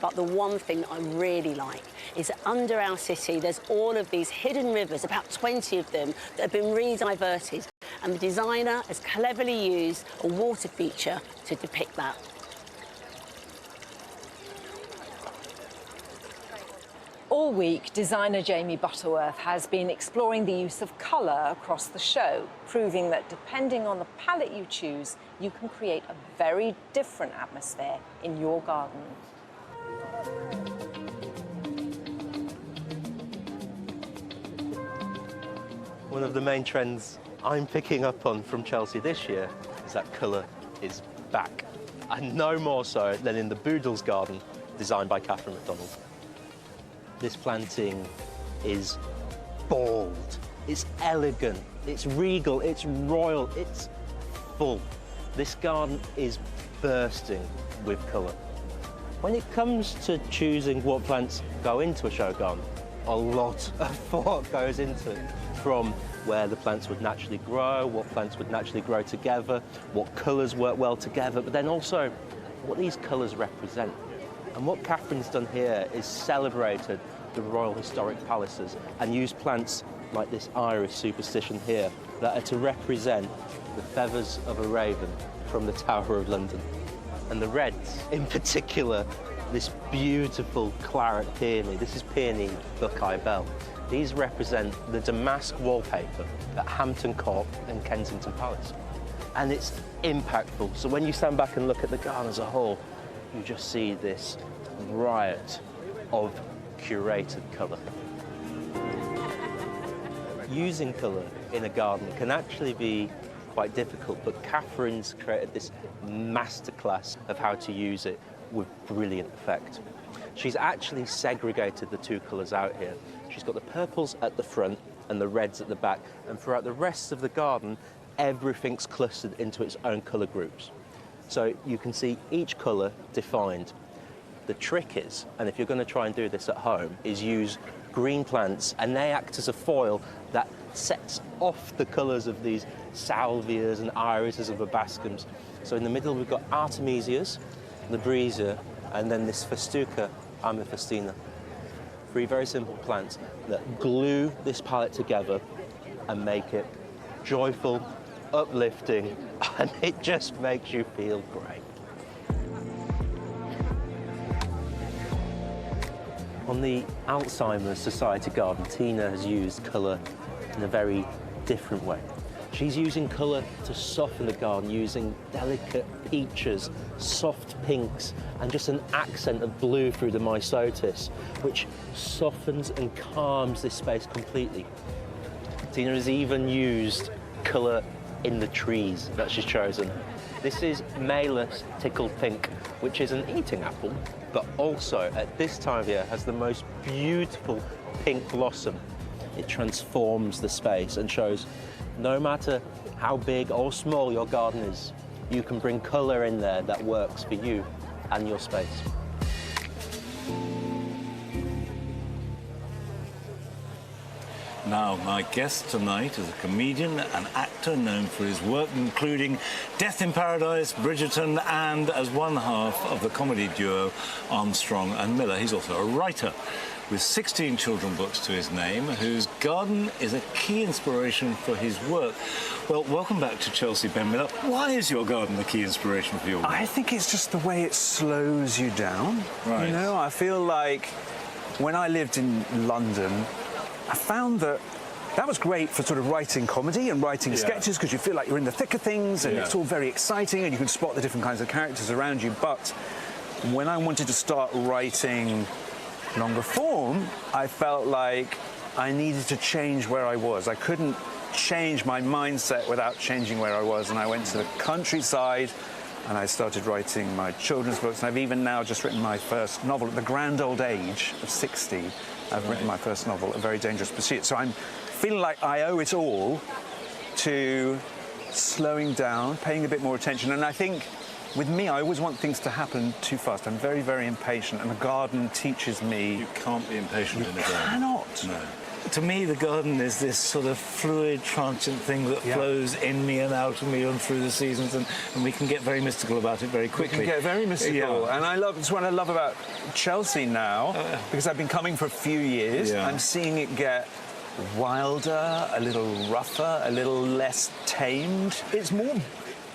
But the one thing that I really like is that under our city there's all of these hidden rivers, about 20 of them, that have been re-diverted, and the designer has cleverly used a water feature to depict that. All week, designer Jamie Butterworth has been exploring the use of colour across the show, proving that depending on the palette you choose, you can create a very different atmosphere in your garden. One of the main trends I'm picking up on from Chelsea this year is that colour is back, and no more so than in the Boodles garden designed by Catherine MacDonald. This planting is bold, it's elegant, it's regal, it's royal, it's full. This garden is bursting with colour. When it comes to choosing what plants go into a show garden, a lot of thought goes into it, from where the plants would naturally grow, what plants would naturally grow together, what colours work well together, but then also what these colours represent. And what Catherine's done here is celebrated the Royal Historic Palaces and used plants like this iris superstition here that are to represent the feathers of a raven from the Tower of London. And the reds, in particular, this beautiful claret peony. This is peony Buckeye Bell. These represent the damask wallpaper at Hampton Court and Kensington Palace. And it's impactful. So when you stand back and look at the garden as a whole, you just see this riot of curated colour. Using colour in a garden can actually be quite difficult, but Catherine's created this masterclass of how to use it with brilliant effect. She's actually segregated the two colours out here. She's got the purples at the front and the reds at the back, and throughout the rest of the garden, everything's clustered into its own colour groups. So you can see each colour defined. The trick is, and if you're going to try and do this at home, is use green plants, and they act as a foil that sets off the colours of these salvias and irises and verbascums. So in the middle we've got artemisias, labresia, and then this festuca amethystina. Three very simple plants that glue this palette together and make it joyful, uplifting, and it just makes you feel great. On the Alzheimer's Society garden, Tina has used colour in a very different way. She's using colour to soften the garden, using delicate peaches, soft pinks, and just an accent of blue through the myosotis, which softens and calms this space completely. Tina has even used colour in the trees that she's chosen. This is Malus tickled pink, which is an eating apple, but also at this time of year has the most beautiful pink blossom. It transforms the space and shows no matter how big or small your garden is, you can bring colour in there that works for you and your space. Now, my guest tonight is a comedian and actor known for his work including Death in Paradise, Bridgerton, and as one half of the comedy duo Armstrong and Miller. He's also a writer with 16 children's books to his name, whose garden is a key inspiration for his work. Well, welcome back to Chelsea, Ben Miller. Why is your garden the key inspiration for your work? I think it's just the way it slows you down. Right. You know, I feel like when I lived in London, I found that was great for sort of writing comedy and writing sketches, because you feel like you're in the thick of things and it's all very exciting and you can spot the different kinds of characters around you. But when I wanted to start writing longer form, I felt like I needed to change where I was. I couldn't change my mindset without changing where I was, and I went to the countryside and I started writing my children's books, and I've even now just written my first novel at the grand old age of 60. I've written my first novel, A Very Dangerous Pursuit. So I'm feeling like I owe it all to slowing down, paying a bit more attention, and I think with me, I always want things to happen too fast. I'm very, very impatient, and the garden teaches me... You can't be impatient in the garden. Cannot. No. To me, the garden is this sort of fluid, transient thing that flows in me and out of me and through the seasons, and we can get very mystical about it very quickly. We can get very mystical, Yeah. and that's what I love about Chelsea now, because I've been coming for a few years. Yeah. I'm seeing it get wilder, a little rougher, a little less tamed.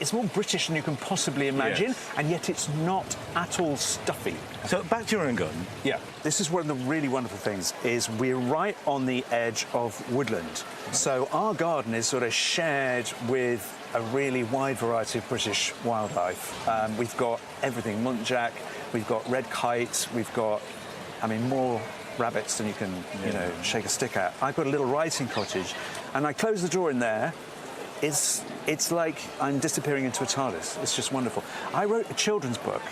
It's more British than you can possibly imagine, Yes. and yet it's not at all stuffy. So back to your own garden. Yeah. This is one of the really wonderful things, is we're right on the edge of woodland. So our garden is sort of shared with a really wide variety of British wildlife. We've got everything, muntjac, we've got red kite, we've got, more rabbits than you can, shake a stick at. I've got a little writing cottage, and I close the door in there. It's like I'm disappearing into a TARDIS. It's just wonderful. I wrote a children's book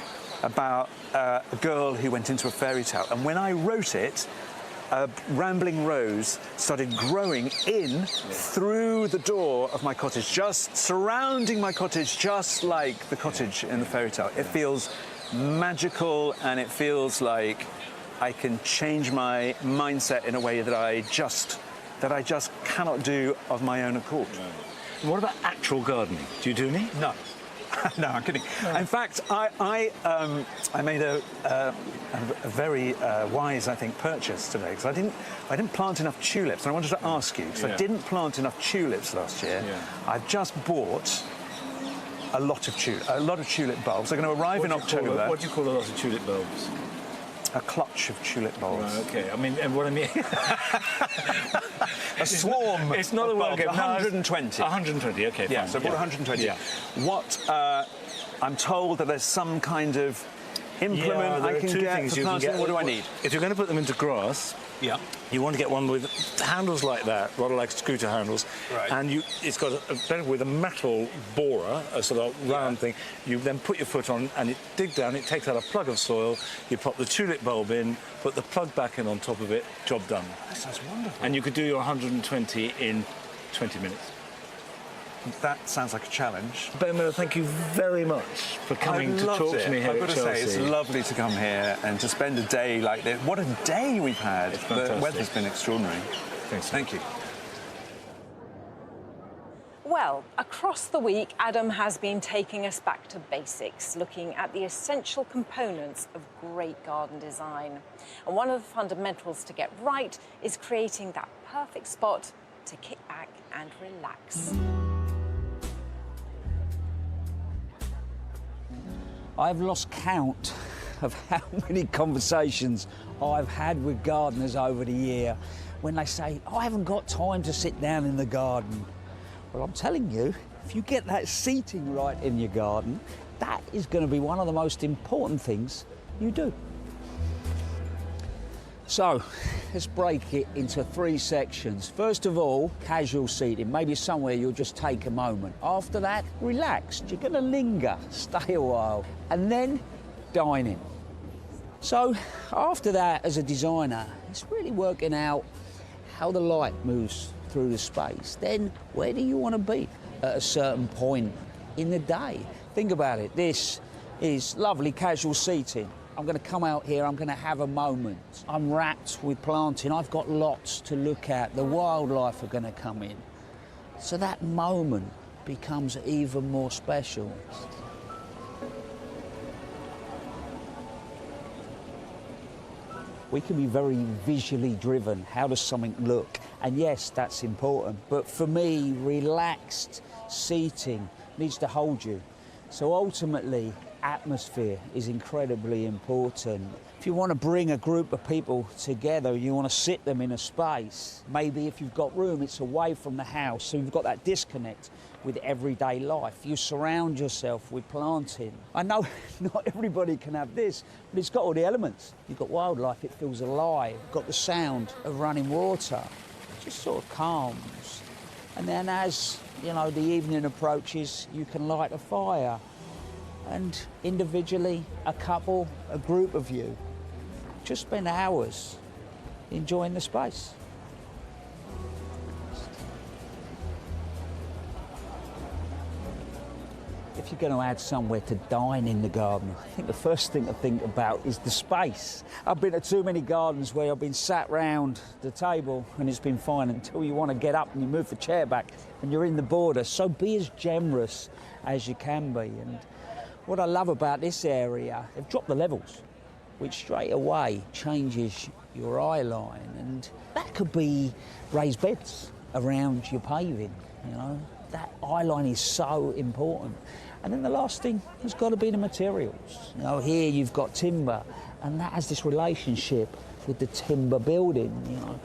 about a girl who went into a fairy tale, and when I wrote it, a rambling rose started growing in through the door of my cottage, just surrounding my cottage, just like the cottage in the fairy tale. It feels magical, and it feels like I can change my mindset in a way that I just cannot do of my own accord. What about actual gardening? Do you do any? No. No, I'm kidding. No. In fact, I made a very wise, I think, purchase today, because I didn't plant enough tulips, and I wanted to ask you, because I didn't plant enough tulips last year. Yeah. I've just bought a lot of tulip bulbs. They're going to arrive in October. What do you call a lot of tulip bulbs? A clutch of tulip bulbs. Right, okay. What I mean... a swarm. It's not a word. 120. 120, okay, fine. Yeah, so I bought 120. Yeah. What, I'm told that there's some kind of implement I can get for planting. What do I need? If you're going to put them into grass, you want to get one with handles like that, rather like scooter handles. Right. And it's got with a metal borer, a sort of round thing. You then put your foot on, and it dig down. It takes out a plug of soil. You pop the tulip bulb in, put the plug back in on top of it. Job done. That sounds wonderful. And you could do your 120 in 20 minutes. That sounds like a challenge. Ben Miller, thank you very much for coming to talk to me here I've got at to Chelsea. say, it's lovely to come here and to spend a day like this. What a day we've had. It's The fantastic. weather's been extraordinary. Thanks. Thank you. Well, across the week, Adam has been taking us back to basics, looking at the essential components of great garden design. And one of the fundamentals to get right is creating that perfect spot to kick back and relax. I've lost count of how many conversations I've had with gardeners over the year when they say, I haven't got time to sit down in the garden. Well, I'm telling you, if you get that seating right in your garden, that is going to be one of the most important things you do. So, let's break it into 3 sections. First of all, casual seating, maybe somewhere you'll just take a moment. After that, relaxed, you're going to linger, stay a while. And then, dining. So, after that, as a designer, it's really working out how the light moves through the space. Then, where do you want to be at a certain point in the day? Think about it. This is lovely casual seating. I'm going to come out here, I'm going to have a moment. I'm wrapped with planting, I've got lots to look at. The wildlife are going to come in. So that moment becomes even more special. We can be very visually driven. How does something look? And yes, that's important. But for me, relaxed seating needs to hold you. So ultimately, atmosphere is incredibly important. If you want to bring a group of people together, you want to sit them in a space. Maybe if you've got room, it's away from the house, so you've got that disconnect with everyday life. You surround yourself with planting. I know not everybody can have this, but it's got all the elements. You've got wildlife, it feels alive. You've got the sound of running water. It just sort of calms. And then as, you know, the evening approaches, you can light a fire. And individually, a couple, a group of you, just spend hours enjoying the space. If you're going to add somewhere to dine in the garden, I think the first thing to think about is the space. I've been to too many gardens where I've been sat round the table and it's been fine until you want to get up and you move the chair back and you're in the border. So be as generous as you can be. And what I love about this area, they've dropped the levels, which straight away changes your eye line. And that could be raised beds around your paving, you know. That eye line is so important. And then the last thing has got to be the materials. You know, here you've got timber, and that has this relationship with the timber building, you know.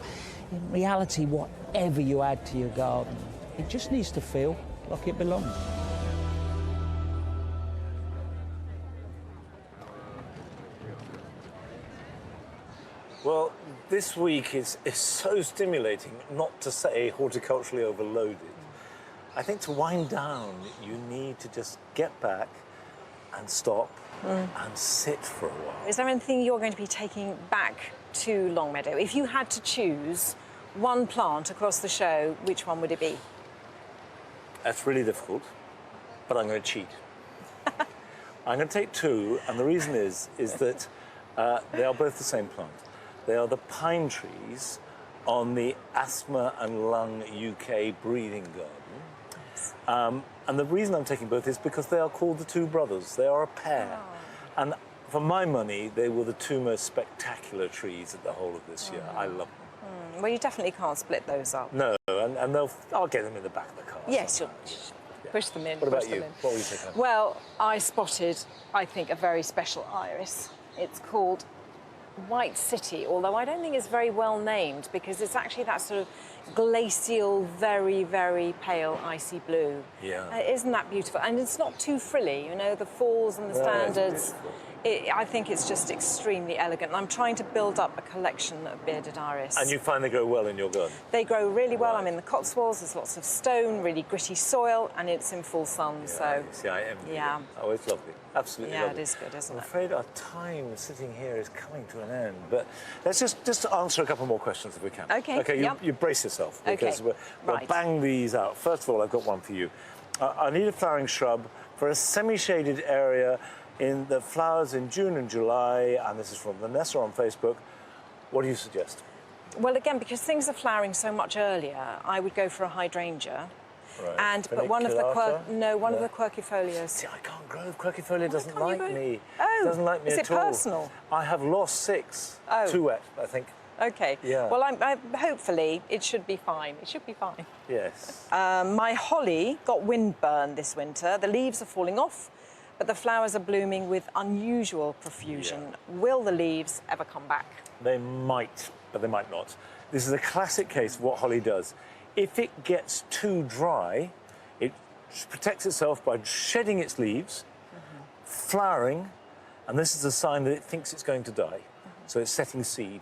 In reality, whatever you add to your garden, it just needs to feel like it belongs. Well, this week is so stimulating, not to say horticulturally overloaded. I think to wind down, you need to just get back and stop and sit for a while. Is there anything you're going to be taking back to Longmeadow? If you had to choose one plant across the show, which one would it be? That's really difficult, but I'm going to cheat. I'm going to take two, and the reason is that they are both the same plant. They are the pine trees on the Asthma and Lung UK breeding garden. And the reason I'm taking both is because they are called the two brothers. They are a pair. Oh. And for my money, they were the two most spectacular trees of the whole of this year. I love them. Well, you definitely can't split those up. No, and I'll get them in the back of the car. Yes, you'll push them in. What about you? What were you taking? Well, I spotted, I think, a very special iris. It's called White City, although I don't think it's very well named because it's actually that sort of glacial, very, very pale, icy blue. Yeah. Isn't that beautiful? And it's not too frilly, you know, the falls and the standards. I think it's just extremely elegant. And I'm trying to build up a collection of bearded iris. And you find they grow well in your garden? They grow really well. I'm in the Cotswolds. There's lots of stone, really gritty soil, and it's in full sun. Yeah, so see, I envy you. Oh, it's lovely. Absolutely yeah, lovely. it is good, isn't it? I'm afraid our time sitting here is coming to an end, but let's just answer a couple more questions if we can. Okay. Okay, you brace yourself because we'll bang these out. First of all, I've got one for you. I need a flowering shrub for a semi-shaded area in the flowers in June and July, and this is from Vanessa on Facebook. What do you suggest? Well, again, because things are flowering so much earlier, I would go for a hydrangea. Right. But one of the quercifolias. See, I can't grow. Quercifolia doesn't like me. Oh, doesn't like me is at it all. personal? I have lost 6. Oh. Too wet, I think. Okay. Yeah. Well, hopefully it should be fine. It should be fine. Yes. My holly got windburn this winter. The leaves are falling off, but the flowers are blooming with unusual profusion. Yeah. Will the leaves ever come back? They might, but they might not. This is a classic case of what holly does. If it gets too dry, it protects itself by shedding its leaves, flowering, and this is a sign that it thinks it's going to die. So it's setting seed.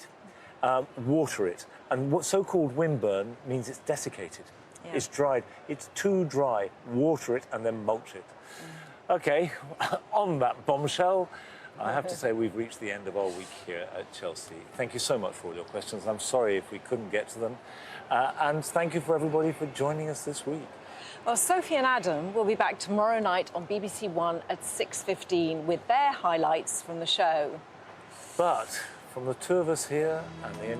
Water it. And what so-called windburn means it's desiccated. Yeah. It's dried. It's too dry. Water it and then mulch it. OK, on that bombshell, I have to say we've reached the end of our week here at Chelsea. Thank you so much for all your questions. I'm sorry if we couldn't get to them. And thank you for everybody for joining us this week. Well, Sophie and Adam will be back tomorrow night on BBC One at 6:15 with their highlights from the show. But from the two of us here and the